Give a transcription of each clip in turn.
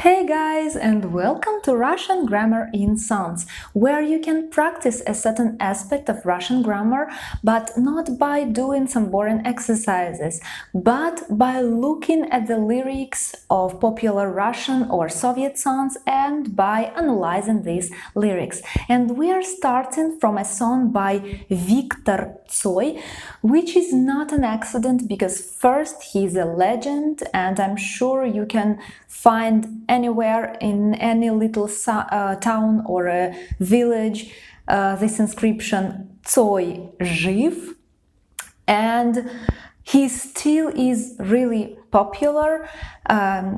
Hey guys, and welcome to Russian Grammar in Songs, where you can practice a certain aspect of Russian grammar, but not by doing some boring exercises, but by looking at the lyrics of popular Russian or Soviet songs and by analyzing these lyrics. And we are starting from a song by V.Tsoi, which is not an accident because first he's a legend, and I'm sure you can find anywhere in any little town or a village this inscription "Tsoi жив", and he still is really popular.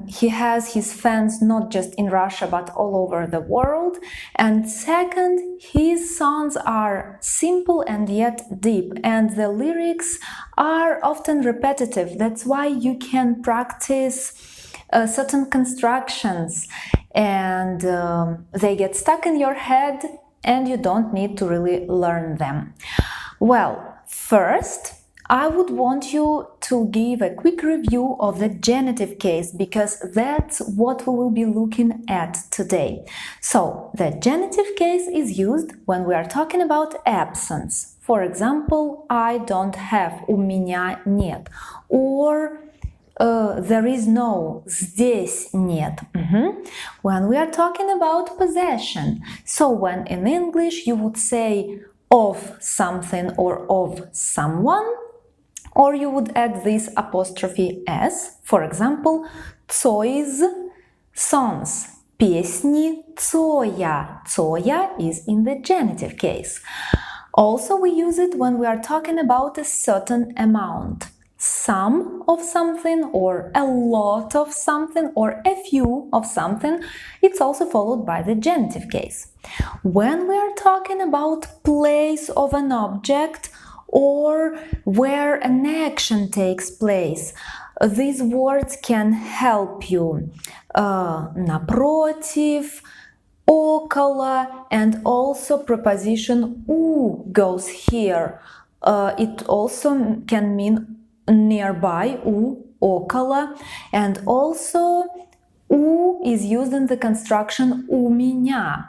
He has his fans not just in Russia but all over the world. And second, his songs are simple and yet deep, and the lyrics are often repetitive. That's why you can practice certain constructions, and they get stuck in your head and you don't need to really learn them. Well, first I would want you to give a quick review of the genitive case, because that's what we will be looking at today. So, the genitive case is used when we are talking about absence. For example, I don't have, у меня нет, or there is no, здесь нет. When we are talking about possession, so when in English you would say of something or of someone, or you would add this apostrophe s. For example, Цой's songs, песни Цоя. Цоя is in the genitive case. Also, we use it when we are talking about a certain amount. Some of something, or a lot of something, or a few of something. It's also followed by the genitive case. When we are talking about place of an object, or where an action takes place, these words can help you. Напротив, около, and also preposition у goes here. It also can mean nearby, у, около, and also у is used in the construction у меня.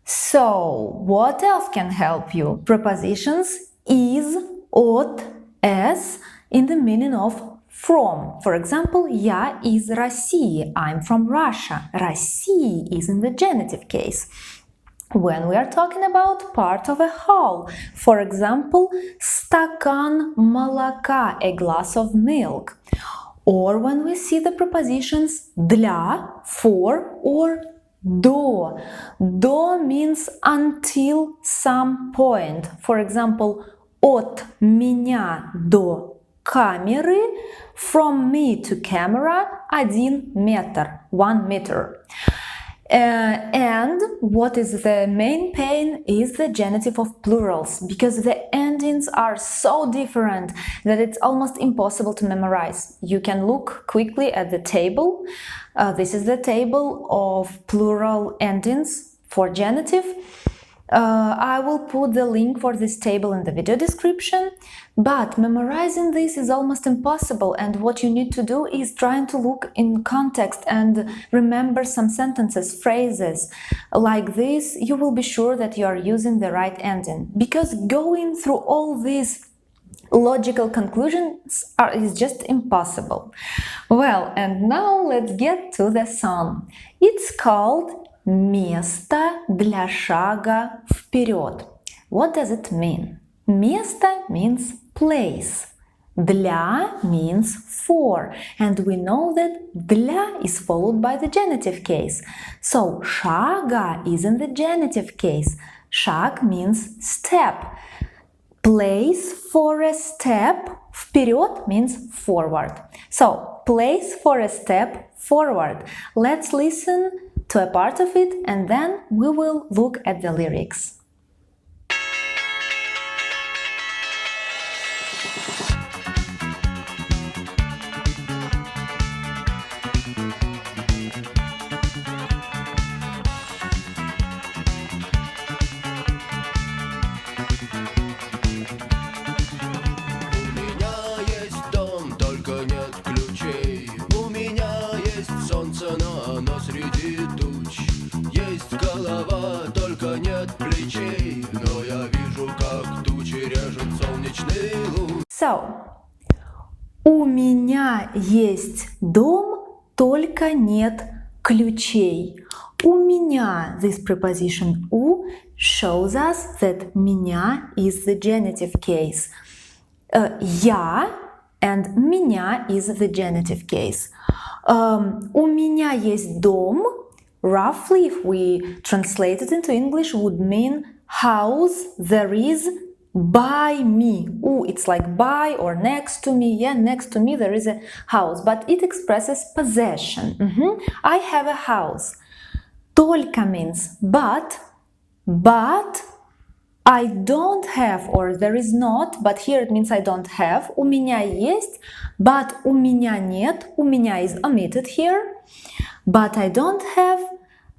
So, what else can help you? Prepositions is, от, с in the meaning of from. For example, я из России, I'm from Russia. России is in the genitive case. When we are talking about part of a whole, for example, стакан молока, a glass of milk. Or when we see the prepositions для, for, or до. До means until some point. For example, от меня до камеры, from me to camera, 1 метр, 1 meter. And what is the main pain is the genitive of plurals, because the endings are so different that it's almost impossible to memorize. You can look quickly at the table. This is the table of plural endings for genitive. I will put the link for this table in the video description, but memorizing this is almost impossible, and what you need to do is trying to look in context and remember some sentences, phrases. Like this, you will be sure that you are using the right ending, because going through all these logical conclusions is just impossible. Well, and now let's get to the song. It's called Место для шага вперед. What does it mean? Место means place. Для means for. And we know that для is followed by the genitive case. So шага is in the genitive case. Шаг means step. Place for a step. Вперед means forward. So place for a step forward. Let's listen to a part of it, and then we will look at the lyrics. У меня есть дом, только нет ключей. У меня есть солнце, но оно So, у меня есть дом, только нет ключей. У меня, this preposition у shows us that меня is the genitive case. Я and меня is the genitive case. У меня есть дом, roughly, if we translate it into English, would mean house there is by me. It's like by or next to me. Yeah, next to me there is a house, but it expresses possession. I have a house. Только means but I don't have, or there is not, but here it means I don't have. У меня есть, but у меня нет. У меня is omitted here. But I don't have.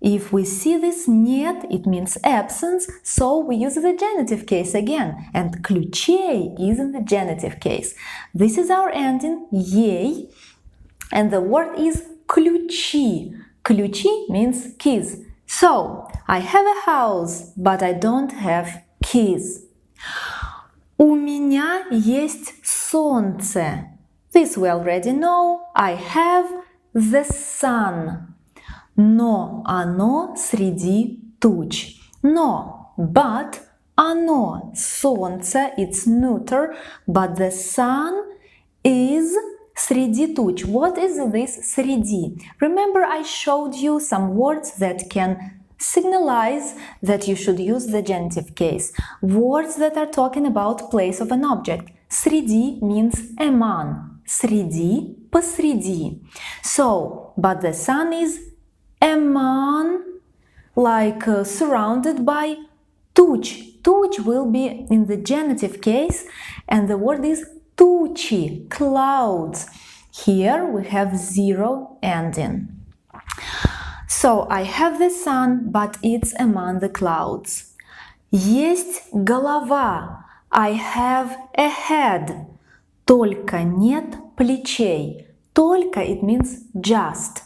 If we see this нет, it means absence, so we use the genitive case again. And ключей is in the genitive case. This is our ending, ей, and the word is ключи. Ключи means keys. So, I have a house, but I don't have keys. У меня есть солнце. This we already know. I have the sun. Но оно среди туч. Но, but, оно, солнце, it's neuter, but the sun is среди туч. What is this среди? Remember I showed you some words that can signalize that you should use the genitive case. Words that are talking about place of an object. Среди means among. Среди, посреди. So, but the sun is among, like surrounded by туч. Туч will be in the genitive case, and the word is тучи, clouds. Here we have zero ending. So I have the sun, but it's among the clouds. Есть голова. I have a head. Только нет плечей. Только it means just.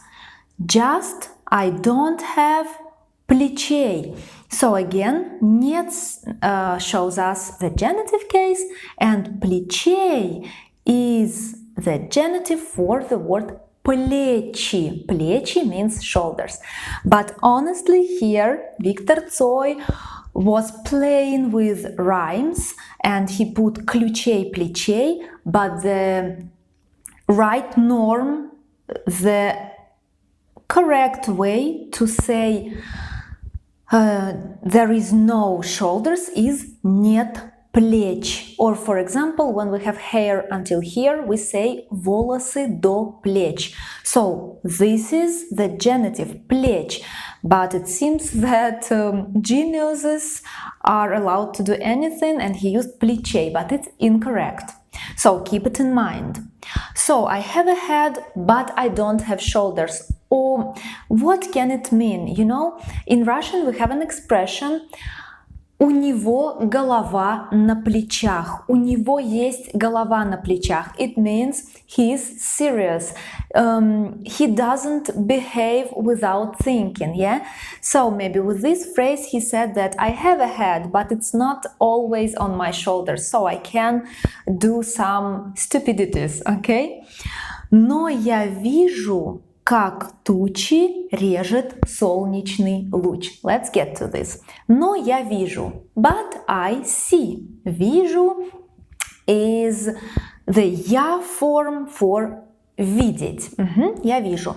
Just I don't have плечей. So again, нет shows us the genitive case, and плечей is the genitive for the word плечи. Плечи means shoulders. But honestly, here V.Tsoi was playing with rhymes and he put ключей, плечей, but the right norm, the correct way to say there is no shoulders is нет плеч. Or for example, when we have hair until here, we say волосы до плеч. So this is the genitive плеч. But it seems that geniuses are allowed to do anything, and he used плечей, but it's incorrect. So keep it in mind. So I have a head, but I don't have shoulders. Or what can it mean? You know, in Russian we have an expression у него голова на плечах. У него есть голова на плечах. It means he is serious. He doesn't behave without thinking, yeah? So maybe with this phrase he said that I have a head, but it's not always on my shoulders, so I can do some stupidities, okay? Но я вижу, как тучи режет солнечный луч. Let's get to this. Но я вижу. But I see. Вижу is the я form for видеть. Я вижу.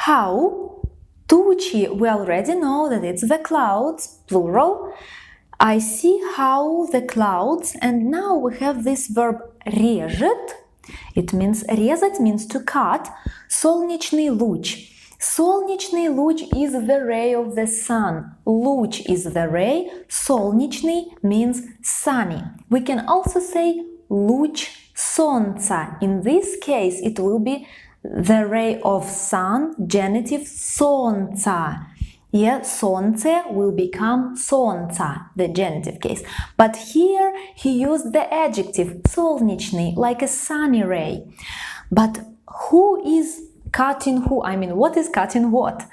How? Тучи, we already know that it's the clouds, plural. I see how the clouds, and now we have this verb режет. It means резать means to cut. Солнечный луч. Солнечный луч is the ray of the sun. Луч is the ray. Солнечный means sunny. We can also say луч солнца. In this case, it will be the ray of sun, genitive солнца. Yeah, солнце will become солнца, the genitive case. But here he used the adjective солнечный, like a sunny ray. But who is cutting who? I mean, what is cutting what?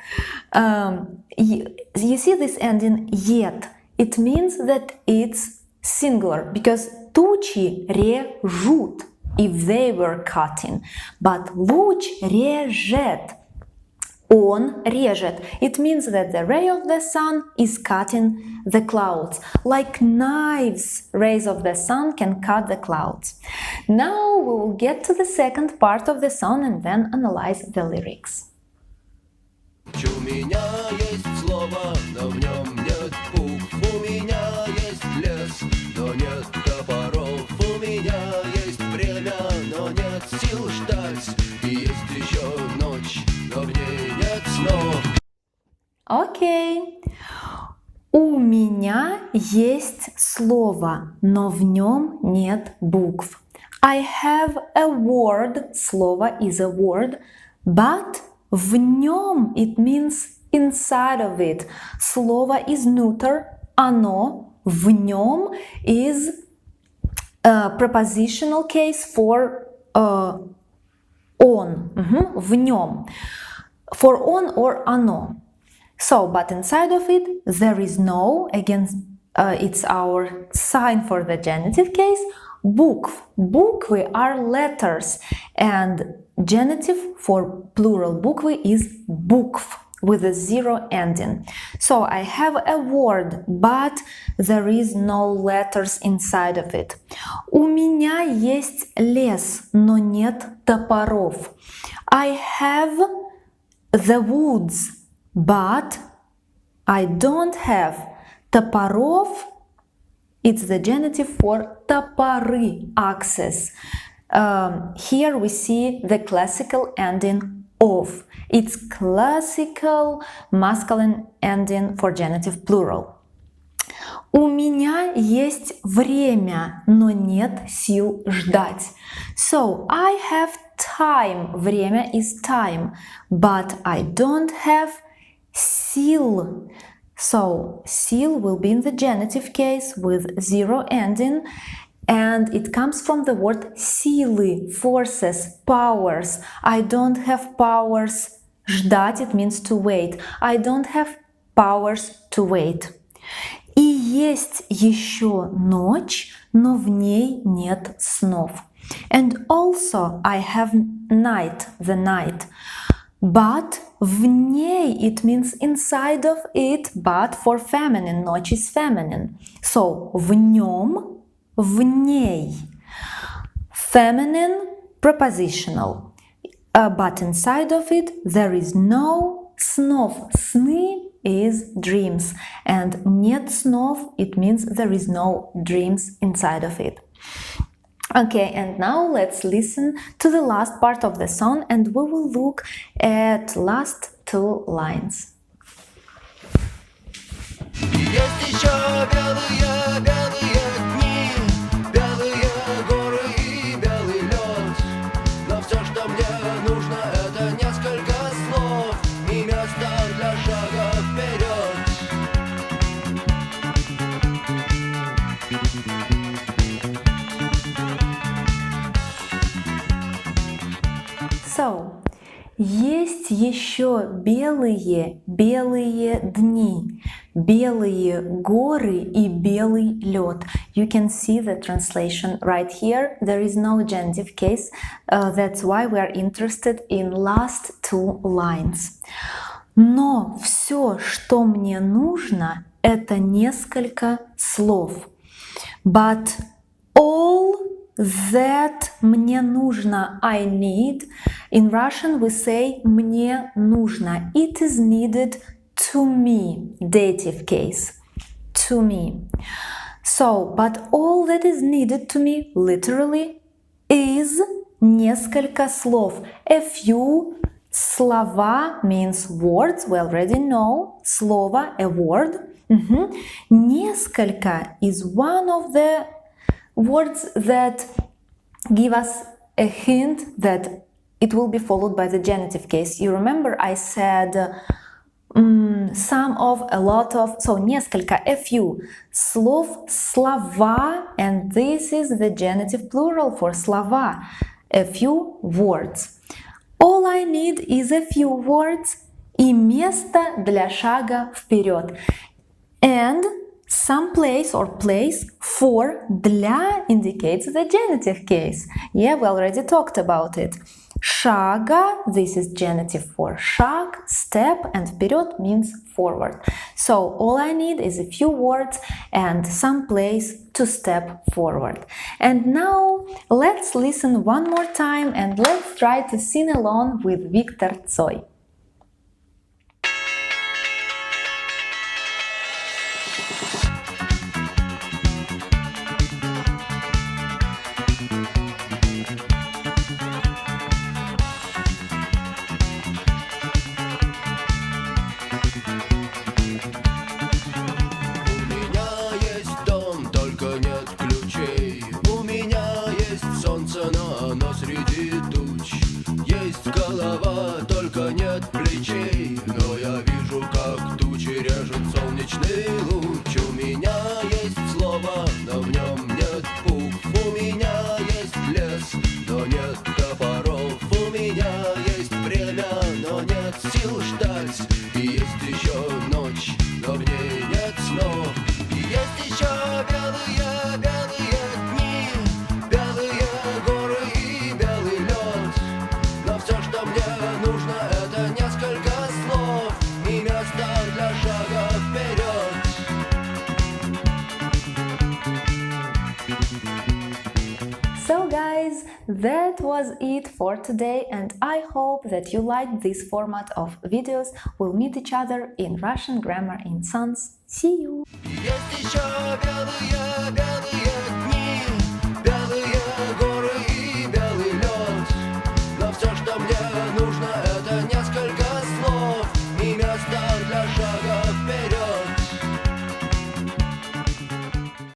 You see this ending yet. It means that it's singular, because тучи режут. if they were cutting. But луч режет. Он режет. It means that the ray of the sun is cutting the clouds. Like knives, rays of the sun can cut the clouds. Now we will get to the second part of the song and then analyze the lyrics. У меня есть слово, но в нем нет букв. У меня есть лес, но нет топоров. У меня есть время, но нет сил ждать. И есть еще ночь, но в ней нет снов. Окей. У меня есть слово, но в нем нет букв. I have a word, слово is a word, but в нем it means inside of it. Слово is neuter, оно, в нем is a prepositional case for on, в нем, for on or оно. So, but inside of it there is no, again, it's our sign for the genitive case, букв. Буквы are letters, and genitive for plural буквы is букв with a zero ending. So I have a word, but there is no letters inside of it. У меня есть лес, но нет топоров. I have the woods, but I don't have топоров. It's the genitive for топоры, axes. Here we see the classical ending of. It's classical masculine ending for genitive plural. У меня есть время, но нет сил ждать. So, I have time. Время is time. But I don't have сил. So, сил will be in the genitive case with zero ending. And it comes from the word силы, forces, powers. I don't have powers. Ждать, it means to wait. I don't have powers to wait. И есть еще ночь, но в ней нет снов. And also I have night, the night. But в ней, it means inside of it, but for feminine, ночь is feminine. So, в нем, в ней. Feminine, prepositional. But inside of it, there is no снов. Сны is dreams. And нет снов, it means there is no dreams inside of it. Okay, and now let's listen to the last part of the song and we will look at last two lines. Есть еще белые, белые дни, белые горы и белый лед. Но все, что мне нужно, это несколько слов и место для шага вперед. So, есть еще белые, белые дни, белые горы и белый лед. You can see the translation right here. There is no genitive case. That's why we are interested in last two lines. Но все, что мне нужно, это несколько слов. But all that мне нужно, I need. In Russian we say мне нужно. It is needed to me, dative case, to me. So, but all that is needed to me, literally, is несколько слов. A few слова means words, we already know. Слово, a word. Несколько is one of the words that give us a hint that it will be followed by the genitive case. You remember I said some of, a lot of, so несколько, a few, слов, слова, and this is the genitive plural for слова, a few words. All I need is a few words и место для шага вперед. And Someplace or place, for, для indicates the genitive case. Yeah, we already talked about it. Шага, this is genitive for шаг, step, and вперед means forward. So all I need is a few words and some place to step forward. And now let's listen one more time and let's try to sing along with V.Tsoi. Голова, только нет плечей, но я вижу, как тучи режут солнечный луч. У меня есть слово, но в нем нет букв. У меня есть лес, но нет топоров. У меня есть время, но нет сил ждать. И есть еще ночь, но в ней нет снов. И есть еще белые, белые дни, белые горы и белый лед. Но все, что мне нужно, это несколько слов и место для шага вперед. So guys, that was it for today, and I hope that you liked this format of videos. We'll meet each other in Russian Grammar in Sans. See you! Есть еще белые, белые